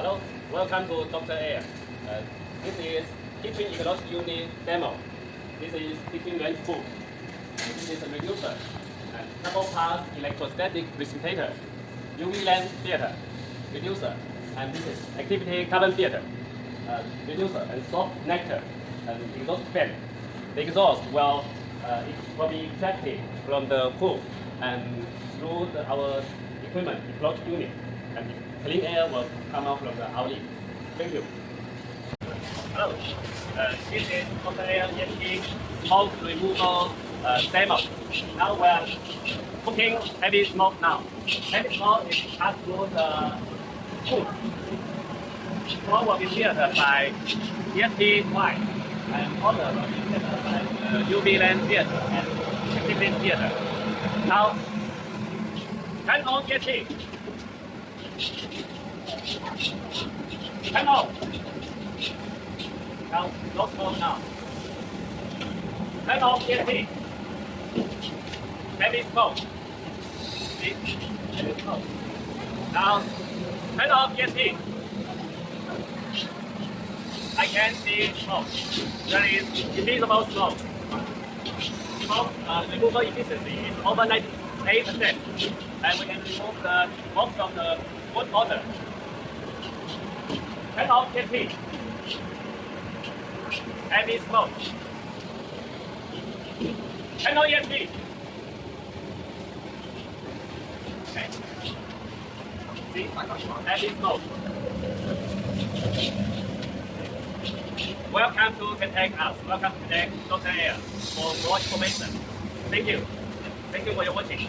Hello, welcome to Dr. AIRE. This is Kitchen Ecology Unit demo. This is kitchen range pool. This is a reducer. And double pass electrostatic precipitator, UV lamp theater, reducer. And this is activity carbon theater, reducer and soft nectar and exhaust fan. The exhaust will be ejected from the pool and through our equipment, Ecology Unit. And clean air will come out from the outlet. Thank you. Hello, this is Dr. AIRE ESP smoke removal demo. Now we are cooking heavy smoke now. Heavy smoke is passed through the food. Smoke will be filtered by ESP white and water will be filtered by UV lamp theater and activity theater. Now, turn on ESP. Turn on. Now, no smoke now. Turn off ESP. Heavy smoke. See? Heavy smoke. Now, turn off ESP. I can see smoke. There is invisible smoke. Smoke removal efficiency is over 98%. And we can remove the smoke from the food order. Turn off ESP. Heavy smoke. Turn on ESP. Okay. See? Heavy smoke. Welcome to contact us. Welcome to contact Dr. AIRE for more information. Thank you. Thank you for your watching.